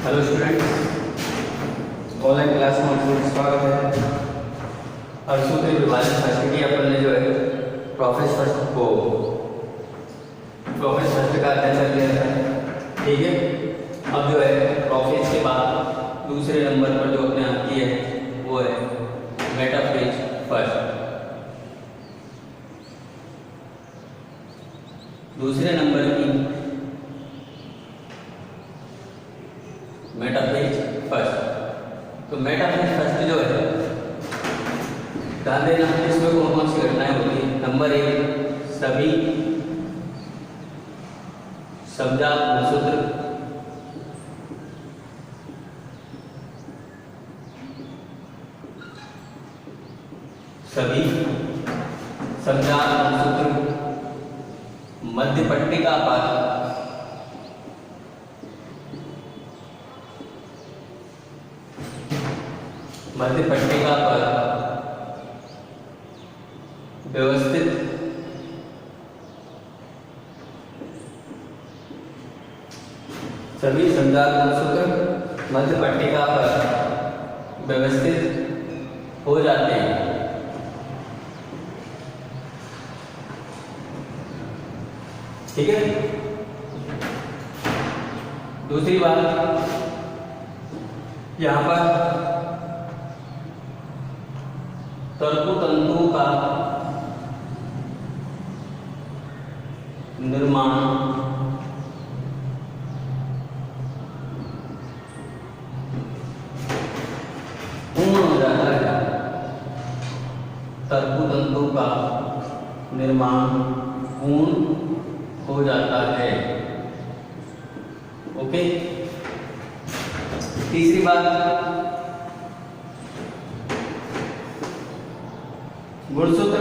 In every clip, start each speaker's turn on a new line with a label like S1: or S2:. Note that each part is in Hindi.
S1: हेलो स्टूडेंट्स, ऑनलाइन क्लास में आपका स्वागत है। परसों के विभाजन शास्त्र की अपन ने जो है प्रोफेसर फर्स्ट का अध्ययन कर लिया था, ठीक है। अब जो है प्रोफेस के बाद दूसरे नंबर पर जो अपने आप की है वो है मेटाफेज फर्स्ट। दूसरे नंबर की मेटाफेज फर्स्ट। तो मेटाफेज फर्स्ट जो है ध्यान देना, इसमें कौन कौन सी घटनाएं होती है। नंबर 1, सभी शब्दार्थ गुणसूत्र मध्य पट्टिका पर व्यवस्थित सभी शब्दार्थ गुणसूत्र मध्य पट्टिका पर व्यवस्थित हो जाते हैं, ठीक है। दूसरी बात, यहां पर तर्कतंतु का निर्माण पूर्ण हो जाता है। तर्कतंतु का निर्माण पूर्ण हो जाता है, ओके। तीसरी बात, गुणसूत्र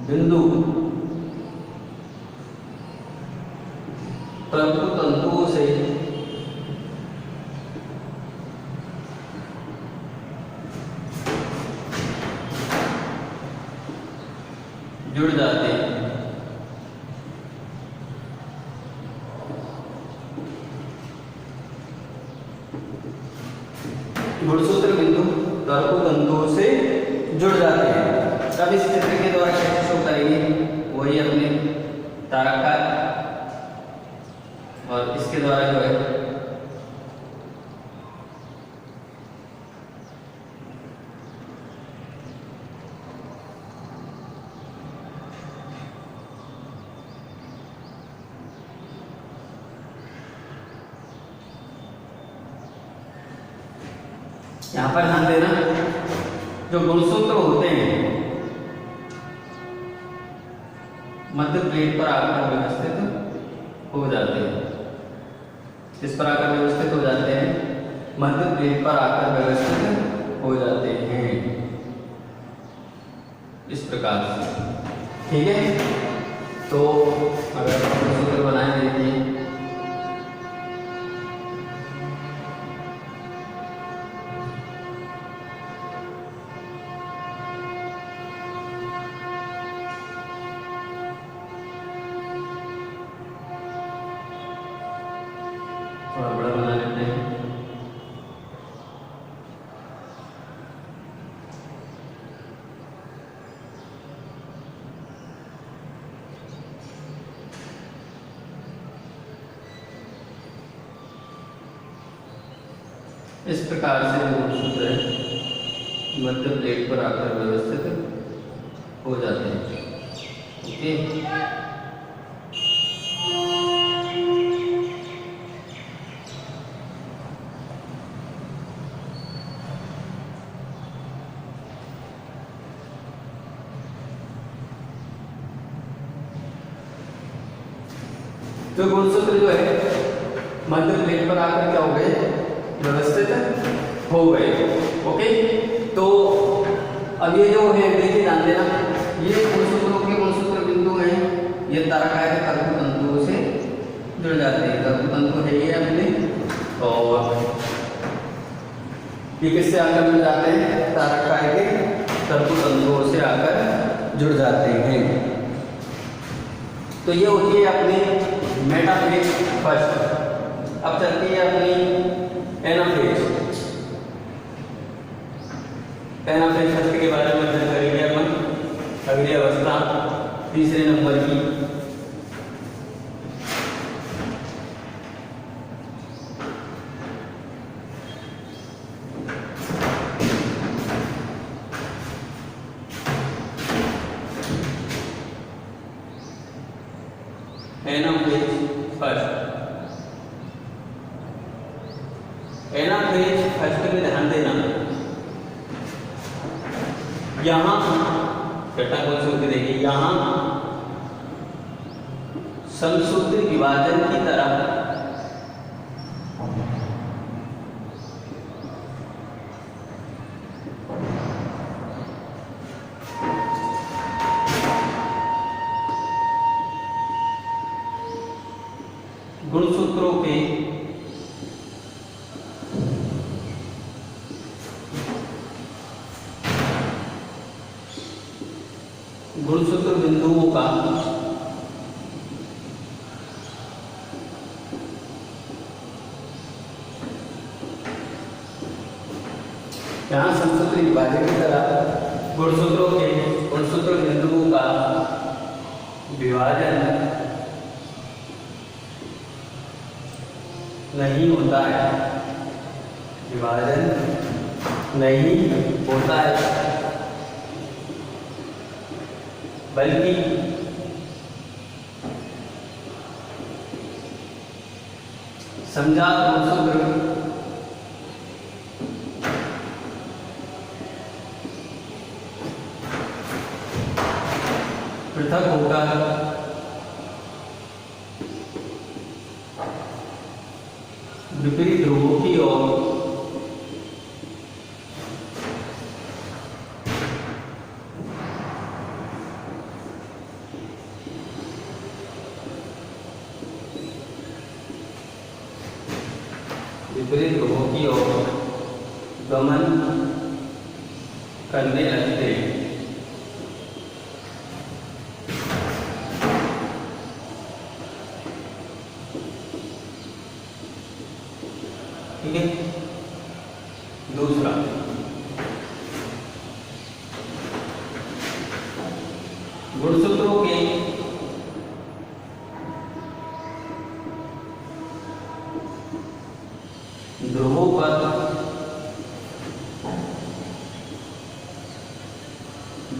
S1: बिंदु तर्कतंतुओं से जुड़ जाते हैं। गुणसूत्र बिंदु तर्कतंतुओं से जुड़ जाते हैं। अब इस चित्र के द्वारा कैसे शो करेंगे, वही अपने तारकाकार और इसके द्वारा जो है यहाँ पर ध्यान देना, जो गुणसूत्र होते हैं मध्य प्लेट पर आकर व्यवस्थित हो जाते हैं। इस पर आकर व्यवस्थित हो जाते हैं, मध्य प्लेट पर आकर व्यवस्थित हो जाते हैं, इस प्रकार से, ठीक है। तो अगर गुणसूत्र बनाए देखिए, थोड़ा बड़ा बना लेते हैं। इस प्रकार से जो गुणसूत्र है मध्य प्लेट पर आकर व्यवस्थित हो जाते हैं, ओके। तो गुणसूत्र जो है मध्य प्लेट पर आकर क्या हो गए, व्यवस्थित हो गए, ओके। तो अब ये जो है देखिए, ध्यान देना, ये गुणसूत्रों के गुणसूत्र बिंदु हैं, ये तारकाकार के तर्कतंतुओं से जुड़ जाते हैं। तर्कतंतु है ये अपने, और ये किससे आकर जुड़ जाते हैं, तारकाकार के तर्कतंतुओं से आकर जुड़ जाते हैं। तो ये होती है अपनी मेटाफेज फर्स्ट। अब चलती है अपनी एनाफेज। एनाफेज फर्स्ट के बारे में अध्ययन करेंगे अपन। अगली अवस्था तीसरे नंबर की एनाफेज फर्स्ट। एनाफेज फर्स्ट में ध्यान देना, यहां घटना कौन सी होती देखिए, यहां समसूत्र विभाजन की तरह गुणसूत्रों के गुणसूत्र बिंदुओं का यहाँ समसूत्र विभाजन की तरह गुणसूत्र बिंदुओं का विभाजन नहीं होता है, विभाजन नहीं होता है, बल्कि समजात गुणसूत्र पृथक होकर विपरीत ध्रुवों की ओर गमन करने लगते हैं। ठीक है। दूसरा, गुणसूत्रों के ध्रुवों पर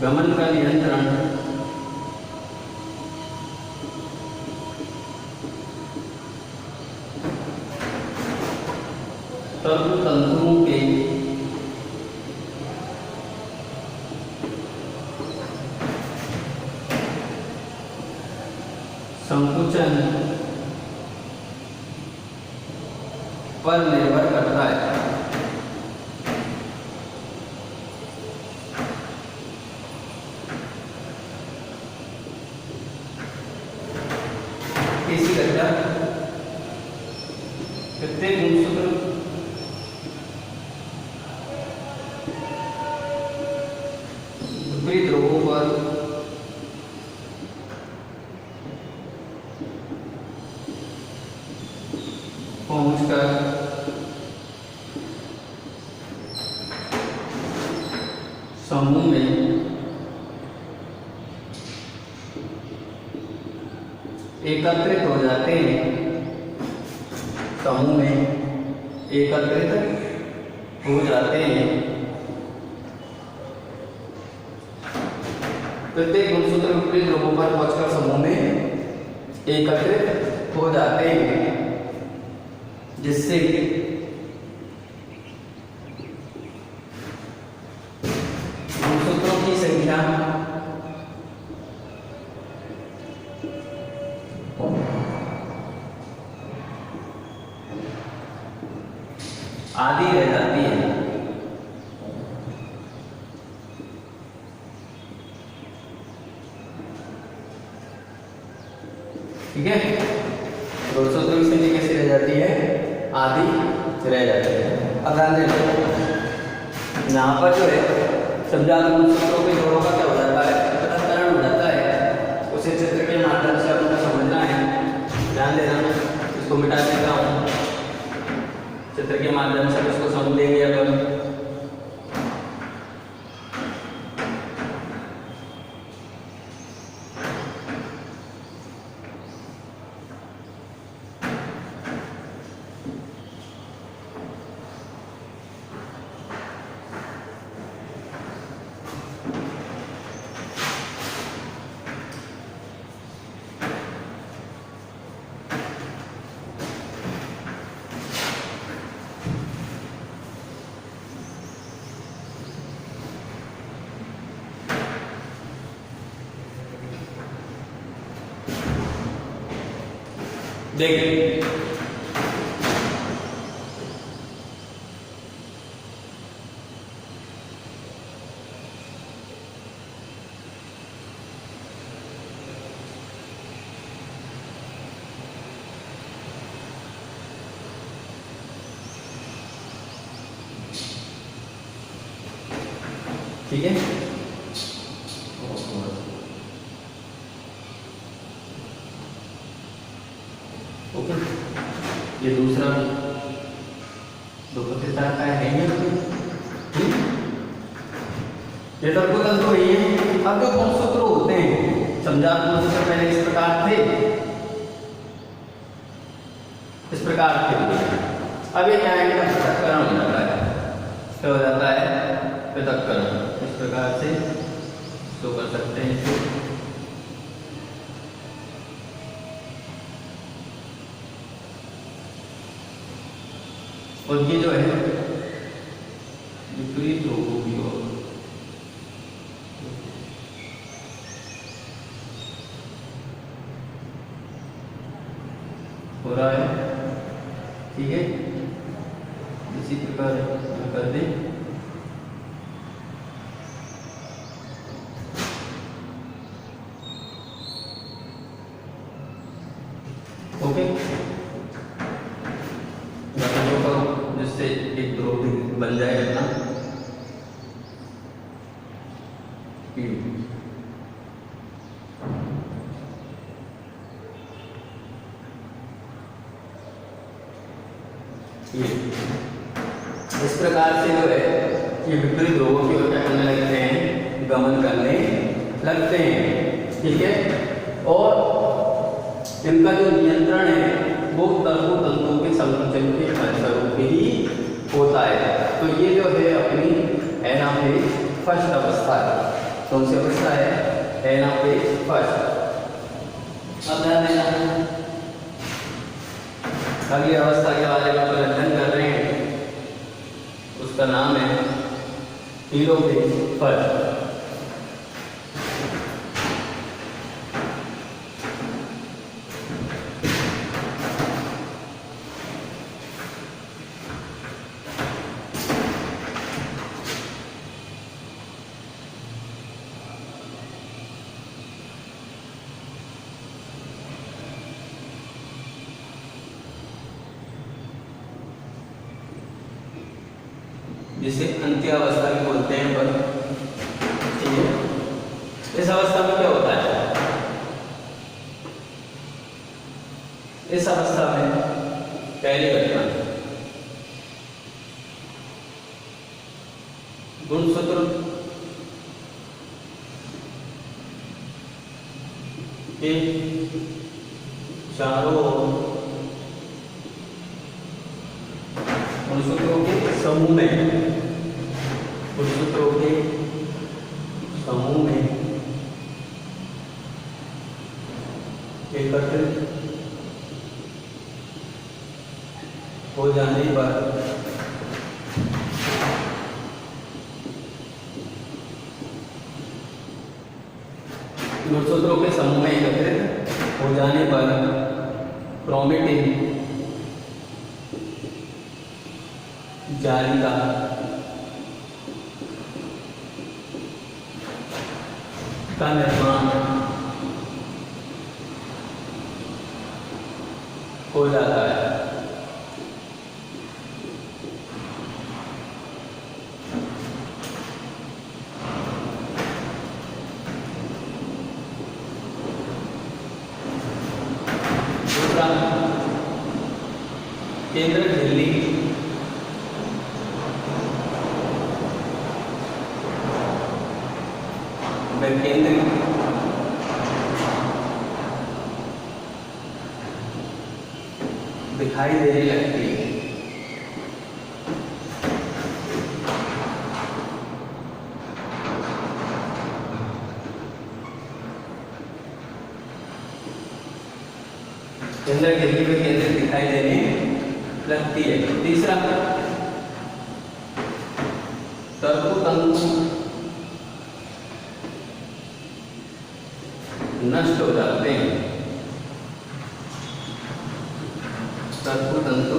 S1: गमन का नियंत्रण तंतुओं के संकुचन पर निर्भर करता है। इसी घटना प्रत्येक गुणसूत्र विपरीत ध्रुवों पर पहुंचकर समूह में एकत्रित हो जाते हैं। समूह में एकत्रित हो जाते हैं। प्रत्येक गुणसूत्र विपरीत ध्रुवों पर पहुंचकर समूह में एकत्रित हो जाते हैं, जिससे गुणसूत्रों की संख्या आधी रह जाती है। ठीक है। गुणसूत्रों की संख्या कैसे रह जाती है? आधी रह जाती है। अब ध्यान देना, यहाँ पर जो है समजात गुणसूत्रों के जोड़ों का क्या हो जाता है? पृथक्करण हो जाता है। उसे चित्र के माध्यम से अपन इसको मिटा देता हूँ, चित्र के माध्यम से इसको समझेंगे अब। देखिए ठीक है, ओके। ये दूसरा दो प्रतिशत का है ये तर्क तंत्र ही है। अब जो गुणसूत्र होते हैं समझात्मक सूत्र पहले इस प्रकार थे, इस प्रकार थे। अब ये क्या है, पृथक्करण हो जाता है, क्या हो जाता है, पृथक्करण। इस प्रकार से तो कर सकते हैं इसे। और ये जो है विपरीत रोगों की ओर हो रहा है, ठीक है। इसी प्रकार कर दें, ओके। जिससे एक ध्रुव बन जाए अपना इस प्रकार से जो है ये विपरीत ध्रुवों की ओर क्या करने लगते हैं, गमन करने लगते हैं, ठीक है। और इनका जो नियंत्रण है वो तर्क तंतुओं के संकुचन के फलस्वरूप ही होता है। तो ये जो है अपनी एनाफेज फर्स्ट अवस्था है। कौन सी अवस्था है, एनाफेज फर्स्ट। अब ध्यान देना, अगली अवस्था के बारे में जो अध्ययन कर रहे हैं उसका नाम है टेलोफेज फर्स्ट। जिसे अंत्य अवस्था भी बोलते हैं पर, ठीक है। इस अवस्था में क्या होता है, इस अवस्था में पहली घटना गुणसूत्र के चारों गुणसूत्रों के समूह में, गुणसूत्रों के समूह में एकत्रित हो जाने पर गुणसूत्रों के समूह में एकत्रित हो जाने पर क्रोमेटिन जालिका का निर्माण हो जाता है। दूसरा केंद्रक झिल्ली में केंद्रित दिखाई देने लगती है। केंद्रक झिल्ली में केंद्रित दिखाई देने लगती है। तीसरा, तर्कतंतु नष्ट हो जाते हैं। तर्कतंतु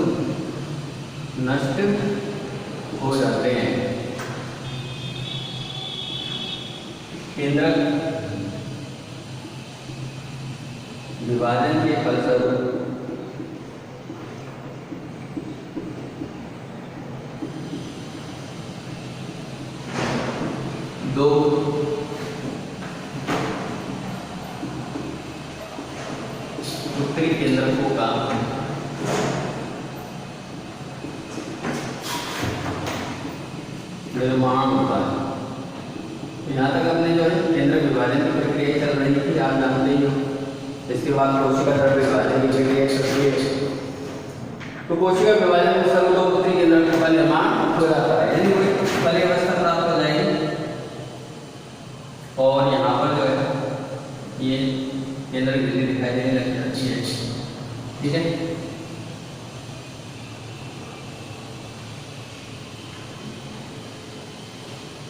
S1: नष्ट हो जाते हैं। केंद्रक विभाजन के फलस्वरूप दो उत्तरी केंद्रकों का निर्माण होता है। यहाँ तक अपने जो है केंद्र विभाजन की प्रक्रिया चल रही थी, आप जानते ही हो। इसके बाद कोशिका द्रव्य विभाजन की प्रक्रिया चल रही है। तो कोशिका विभाजन में सब दो उत्तरी केंद्रकों का निर्माण हो जाता है, यानी कोई फली अवस्था प्राप्त हो जाएगी। और यहाँ पर जो है ये केंद्र झिल्ली दिखाई देने लग जाती है। ठीक है,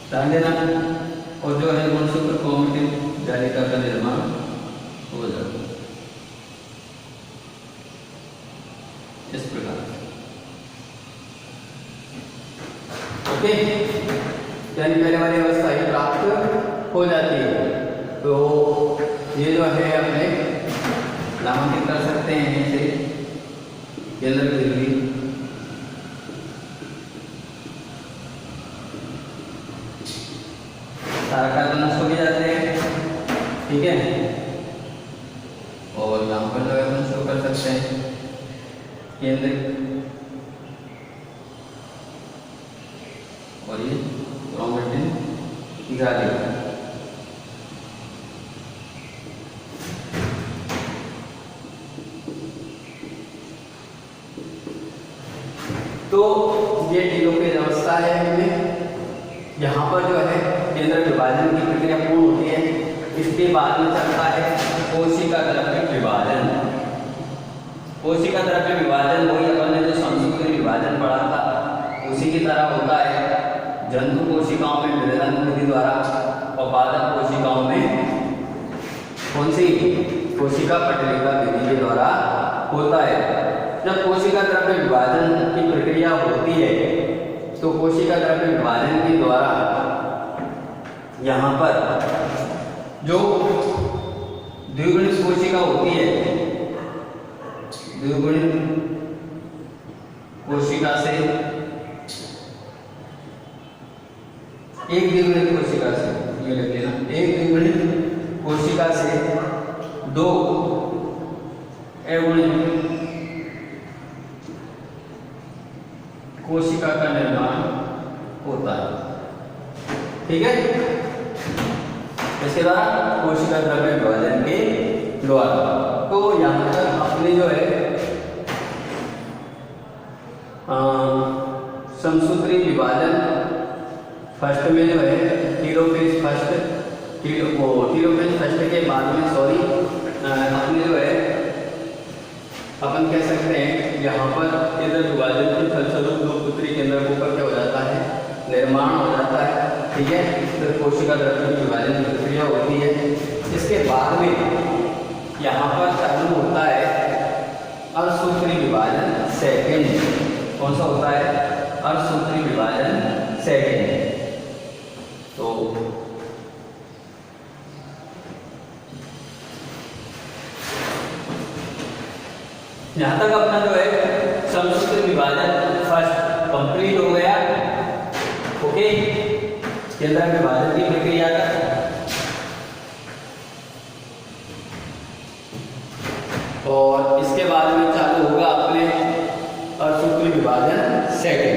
S1: ध्यान देना। और जो है गुणसूत्र कॉम्बिटिव जालिका का निर्माण हो जाता है इस प्रकार। ओके, यानी पहले वाली अवस्था ही प्राप्त हो जाती है। तो ये जो है अपने नामांकित कर सकते हैं इसे केंद्र झिल्ली सारा कार्बन नष्ट हो जाते हैं। ठीक है, और यहाँ पर जो है अपन शो कर सकते हैं केंद्र और ये क्रोमेटिन जालिका। तो ये टीलोफेज अवस्था है इनमें। यहाँ पर जो है केंद्र विभाजन की प्रक्रिया पूर्ण होती है। इसके बाद में चलता है कोशिका द्रव्य विभाजन। कोशिका द्रव्य विभाजन वही अपन ने जो समसूत्री विभाजन पढ़ा था उसी की तरह होता है। जंतु कोशिकाओं में विभेदन विधि द्वारा और पादप कोशिकाओं में कौन सी कोशिका पटलिका विधि के द्वारा होता है। जब कोशिका द्रव्य विभाजन की प्रक्रिया होती है तो कोशिका द्रव्य विभाजन के द्वारा यहाँ पर जो द्विगुणित कोशिका होती है, द्विगुणित कोशिका से एक द्विगुणित कोशिका से, ये लिख लेना, एक द्विगुणित कोशिका से दो अगुणित कोशिका का निर्माण होता है। ठीक है, इसके द्वारा कोशिका द्रव्य विभाजन के द्वारा। तो यहाँ पर अपने जो है समसूत्री विभाजन फर्स्ट में जो है टीलोफेज फर्स्ट के बाद में अपने जो है अपन कह सकते हैं यहाँ पर केंद्र विभाजन के फलस्वरूप दो उत्तरी केंद्रकों का क्या हो जाता है, निर्माण हो जाता है। ठीक है, फिर कोशिका द्रव्य की विभाजन की प्रक्रिया होती है। इसके बाद में यहाँ पर चालू होता है अर्धसूत्री विभाजन सेकेंड। कौन सा होता है? अर्धसूत्री विभाजन सेकेंड। तो यहाँ तक अपना जो है समसूत्री विभाजन फर्स्ट कंप्लीट हो गया। ओके, केंद्र विभाजन की प्रक्रिया का और इसके बाद में चालू होगा अपने और सूत्र विभाजन सेकंड।